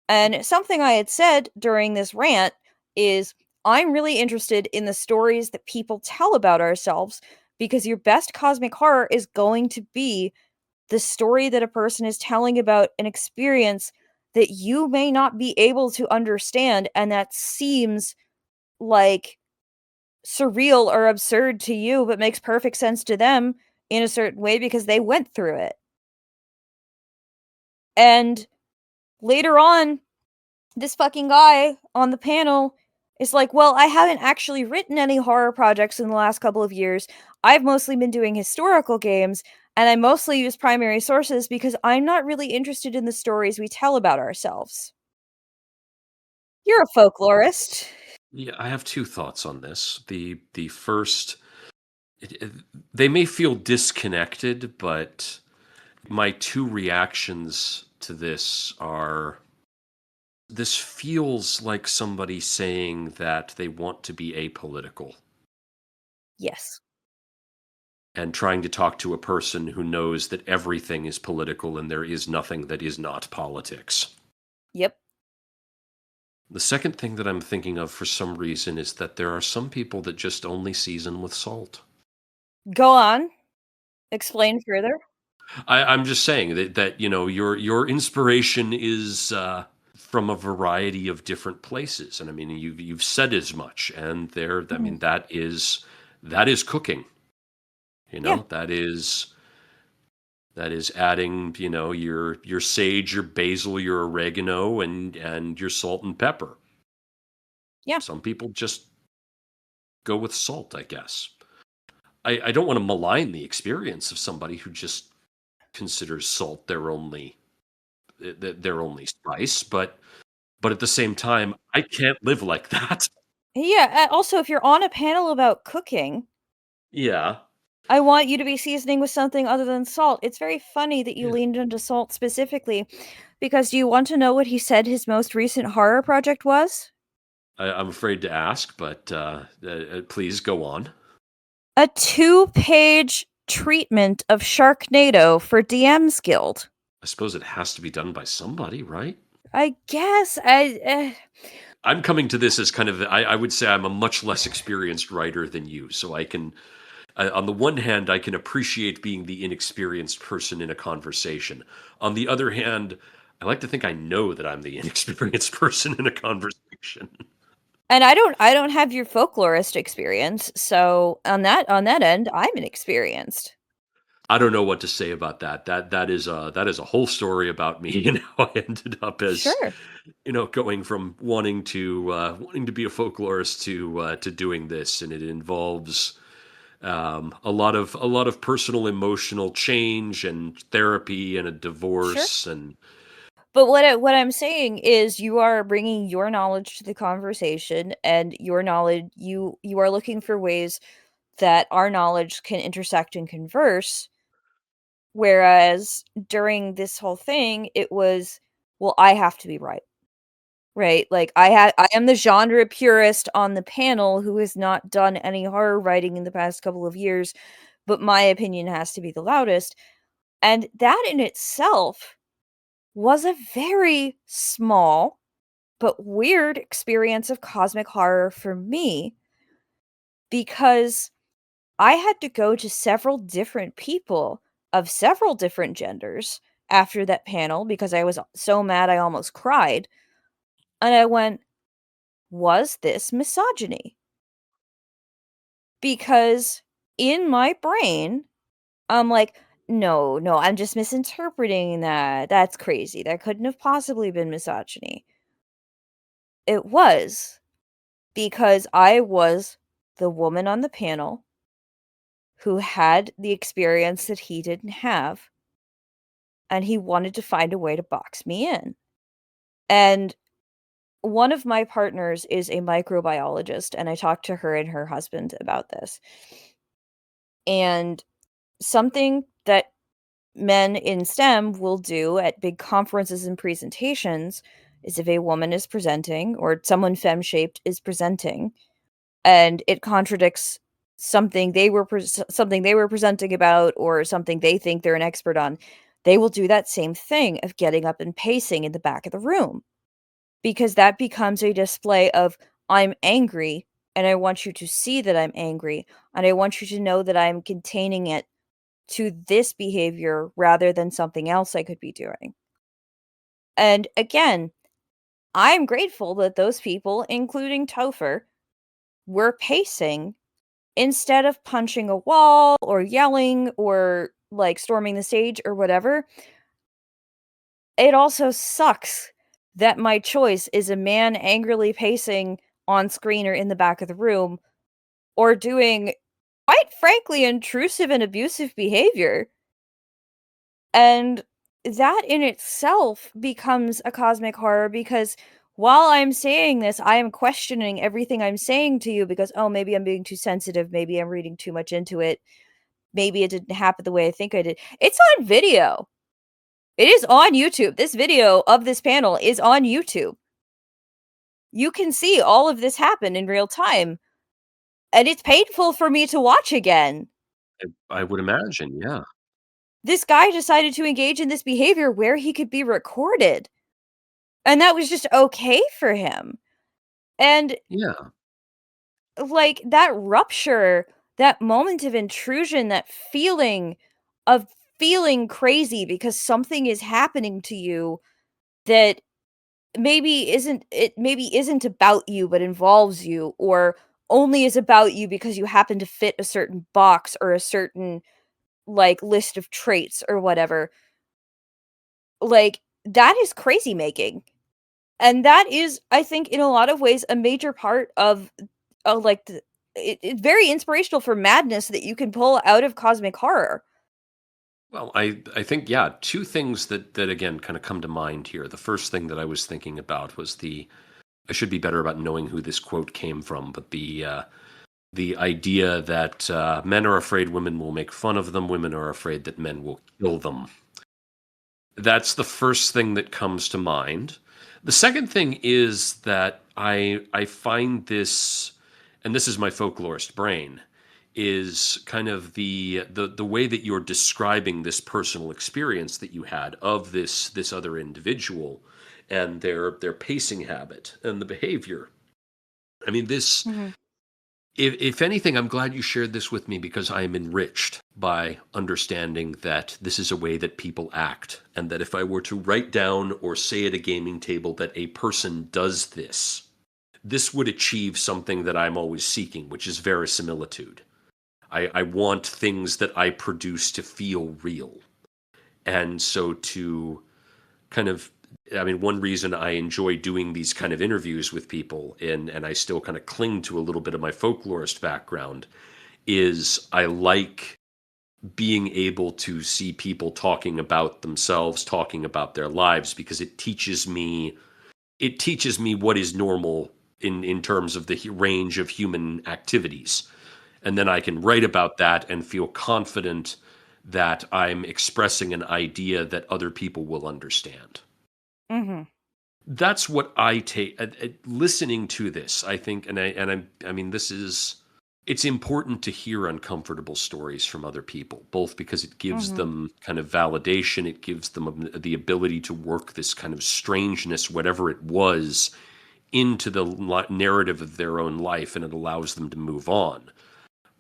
And something I had said during this rant is, I'm really interested in the stories that people tell about ourselves, because your best cosmic horror is going to be the story that a person is telling about an experience that you may not be able to understand, and that seems like surreal or absurd to you, but makes perfect sense to them in a certain way because they went through it. And later on, this fucking guy on the panel is like, well, I haven't actually written any horror projects in the last couple of years. I've mostly been doing historical games, and I mostly use primary sources because I'm not really interested in the stories we tell about ourselves. You're a folklorist. Yeah, I have two thoughts on this. The first, they may feel disconnected, but my two reactions to this are, this feels like somebody saying that they want to be apolitical Yes. and trying to talk to a person who knows that everything is political and there is nothing that is not politics. Yep. The second thing that I'm thinking of for some reason is that there are some people that just only season with salt. Go on. Explain further. I'm just saying that you know, your inspiration is from a variety of different places, and I mean, you've said as much, and there, I mean, that is cooking. You know, Yeah. that is adding, you know, your sage, your basil, your oregano, and your salt and pepper. Yeah. Some people just go with salt, I guess. I don't want to malign the experience of somebody who just considers salt their only spice, but at the same time, I can't live like that. Yeah, also, if you're on a panel about cooking, Yeah. I want you to be seasoning with something other than salt. It's very funny that you Yeah. leaned into salt specifically, because do you want to know what he said his most recent horror project was? I'm afraid to ask, but please go on. A 2-page treatment of Sharknado for DM's Guild. I suppose it has to be done by somebody, right? I guess I'm coming to this as kind of, I would say I'm a much less experienced writer than you. So I can, on the one hand, I can appreciate being the inexperienced person in a conversation. On the other hand, I like to think I know that I'm the inexperienced person in a conversation. and I don't have your folklorist experience, so on that end, I'm inexperienced. I don't know what to say about that. That is a whole story about me and how I ended up as, Sure. going from wanting to be a folklorist to doing this, and it involves a lot of personal emotional change and therapy and a Sure. divorce and But what I'm saying is you are bringing your knowledge to the conversation, and your knowledge, you are looking for ways that our knowledge can intersect and converse, whereas during this whole thing, it was, well, I have to be right. Right? Like, I am the genre purist on the panel who has not done any horror writing in the past couple of years, but my opinion has to be the loudest, and that in itself was a very small but weird experience of cosmic horror for me, because I had to go to several different people of several different genders after that panel because I was so mad I almost cried, and I went, "Was this misogyny?" Because in my brain, I'm like, "No, no, I'm just misinterpreting that. That's crazy. That couldn't have possibly been misogyny." It was, because I was the woman on the panel who had the experience that he didn't have, and he wanted to find a way to box me in. And one of my partners is a microbiologist, and I talked to her and her husband about this. And something that men in STEM will do at big conferences and presentations is, if a woman is presenting or someone femme-shaped is presenting and it contradicts something something they were presenting about, or something they think they're an expert on, they will do that same thing of getting up and pacing in the back of the room, because that becomes a display of, I'm angry and I want you to see that I'm angry, and I want you to know that I'm containing it to this behavior rather than something else I could be doing. And again, I'm grateful that those people, including Topher, were pacing instead of punching a wall or yelling or like storming the stage or whatever. It also sucks that my choice is a man angrily pacing on screen or in the back of the room, or doing, quite frankly, intrusive and abusive behavior. And that in itself becomes a cosmic horror, because while I'm saying this, I am questioning everything I'm saying to you because, oh, maybe I'm being too sensitive, maybe I'm reading too much into it, maybe it didn't happen the way I think I did. It's on video. It is on YouTube. This video of this panel is on YouTube. You can see all of this happen in real time, and it's painful for me to watch again. I would imagine, yeah. This guy decided to engage in this behavior where he could be recorded, and that was just okay for him. And, Yeah. like, that rupture, that moment of intrusion, that feeling of feeling crazy because something is happening to you that maybe isn't about you but involves you, or only is about you because you happen to fit a certain box or a certain, like, list of traits or whatever. Like, that is crazy making. And that is, I think, in a lot of ways, a major part of, like, it's very inspirational for madness that you can pull out of cosmic horror. Well, I think, yeah, two things that again kind of come to mind here. The first thing that I was thinking about was I should be better about knowing who this quote came from, but the idea that men are afraid women will make fun of them, women are afraid that men will kill them. That's the first thing that comes to mind. The second thing is that I find this, and this is my folklorist brain, is kind of the way that you're describing this personal experience that you had of this other individual and their pacing habit and the behavior. I mean, this, if anything, I'm glad you shared this with me because I am enriched by understanding that this is a way that people act, and that if I were to write down or say at a gaming table that a person does this would achieve something that I'm always seeking, which is verisimilitude. I want things that I produce to feel real. And so to kind of, I mean, one reason I enjoy doing these kind of interviews with people, and I still kind of cling to a little bit of my folklorist background, is I like being able to see people talking about themselves, talking about their lives, because it teaches me what is normal in terms of the range of human activities. And then I can write about that and feel confident that I'm expressing an idea that other people will understand. Mm-hmm. That's what I take listening to this. I think, I mean, it's important to hear uncomfortable stories from other people, both because it gives them kind of validation, it gives them the ability to work this kind of strangeness, whatever it was, into the narrative of their own life, and it allows them to move on.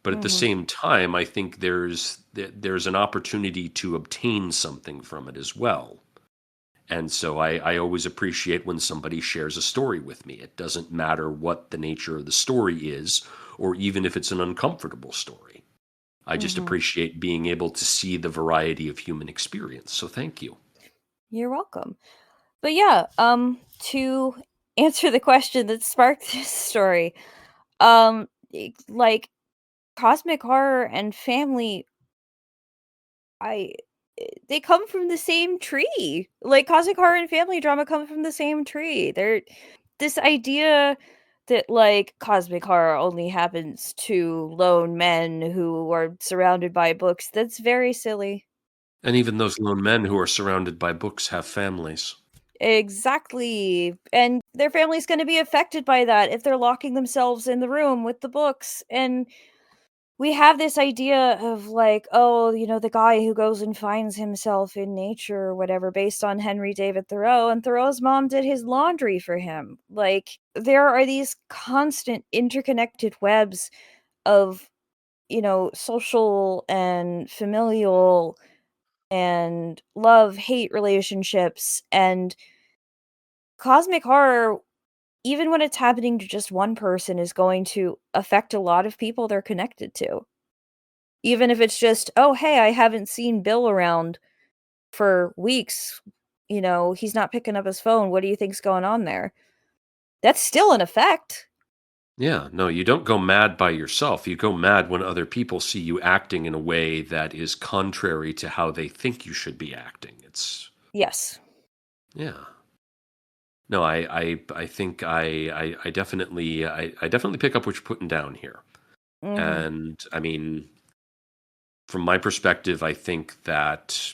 But at the same time, I think there's an opportunity to obtain something from it as well. And so I always appreciate when somebody shares a story with me. It doesn't matter what the nature of the story is, or even if it's an uncomfortable story. I just appreciate being able to see the variety of human experience. So thank you. You're welcome. But yeah, to answer the question that sparked this story, like cosmic horror and family, they come from the same tree. Like cosmic horror and family drama come from the same tree. They're this idea that like cosmic horror only happens to lone men who are surrounded by books. That's very silly. And even those lone men who are surrounded by books have families. Exactly. And their family's going to be affected by that if they're locking themselves in the room with the books. And we have this idea of like, oh, the guy who goes and finds himself in nature or whatever, based on Henry David Thoreau, and Thoreau's mom did his laundry for him. Like, there are these constant interconnected webs of, social and familial and love-hate relationships, and cosmic horror, even when it's happening to just one person, is going to affect a lot of people they're connected to. Even if it's just, "Oh, hey, I haven't seen Bill around for weeks. He's not picking up his phone. What do you think's going on there?" That's still an effect. Yeah, no, you don't go mad by yourself. You go mad when other people see you acting in a way that is contrary to how they think you should be acting. Yes. Yeah. No, I think I definitely pick up what you're putting down here. Mhm. And I mean, from my perspective, I think that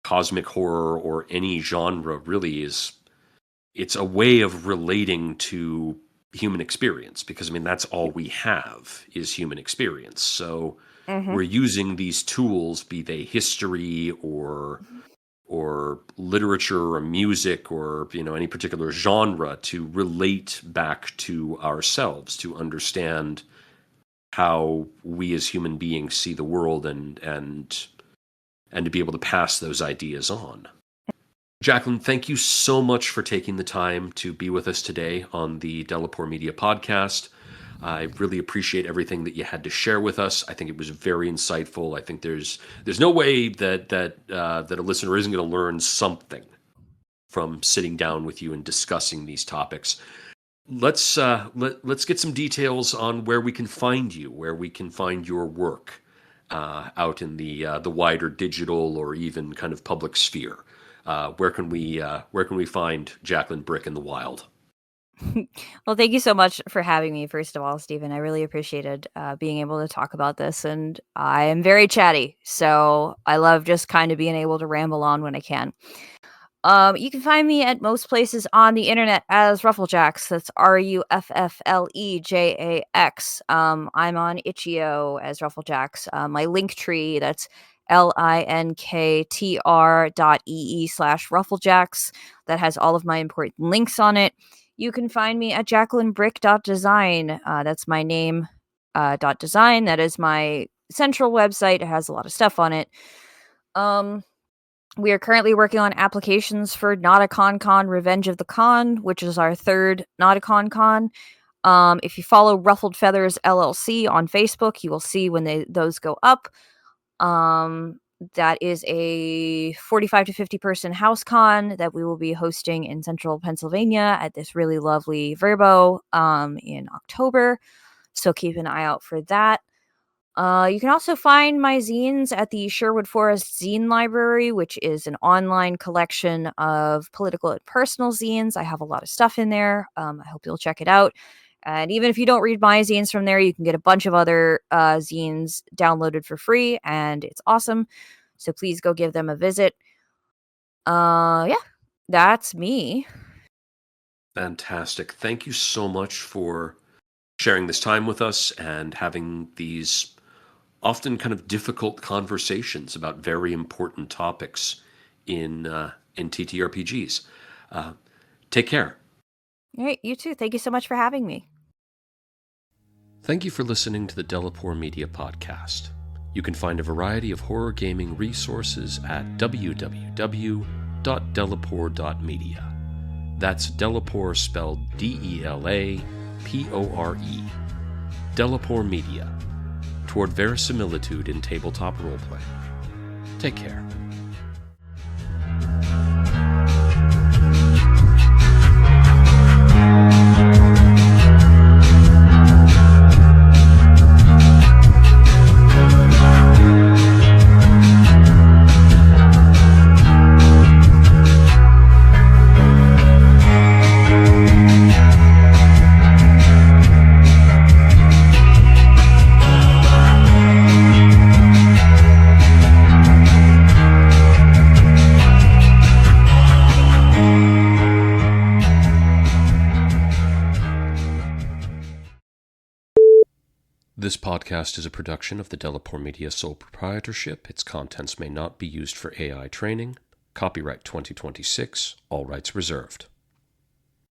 cosmic horror or any genre really it's a way of relating to human experience, because I mean that's all we have is human experience. So Mhm. we're using these tools, be they history or literature or music or any particular genre, to relate back to ourselves, to understand how we as human beings see the world, and to be able to pass those ideas on. Jacqueline, thank you so much for taking the time to be with us today on the Delapore Media Podcast. I really appreciate everything that you had to share with us. I think it was very insightful. I think there's no way that a listener isn't going to learn something from sitting down with you and discussing these topics. let's get some details on where we can find you, where we can find your work out in the wider digital or even kind of public sphere. Where can we find Jacqueline Bryk in the wild? Well, thank you so much for having me, first of all, Stephen. I really appreciated being able to talk about this, and I am very chatty, so I love just kind of being able to ramble on when I can. You can find me at most places on the internet as Rufflejax. That's Rufflejax. I'm on Itch.io as Rufflejax. My link tree, that's linktr.ee/Rufflejax. That has all of my important links on it. You can find me at JacquelineBryk.design. That's my name, .design. That is my central website. It has a lot of stuff on it. We are currently working on applications for Nauticon Revenge of the Con, which is our third Nauticon Con. If you follow Ruffled Feathers LLC on Facebook, you will see when those go up. That is a 45 to 50 person house con that we will be hosting in central Pennsylvania at this really lovely Verbo in October. So keep an eye out for that. You can also find my zines at the Sherwood Forest Zine Library, which is an online collection of political and personal zines. I have a lot of stuff in there. I hope you'll check it out. And even if you don't read my zines from there, you can get a bunch of other zines downloaded for free, and it's awesome. So please go give them a visit. Yeah, that's me. Fantastic. Thank you so much for sharing this time with us and having these often kind of difficult conversations about very important topics in TTRPGs. Take care. All right, you too. Thank you so much for having me. Thank you for listening to the Delapore Media Podcast. You can find a variety of horror gaming resources at www.delapore.media. That's Delapore spelled Delapore. Delapore Media, toward verisimilitude in tabletop roleplay. Take care. This podcast is a production of the Delapore Media sole proprietorship. Its contents may not be used for AI training. Copyright 2026, all rights reserved.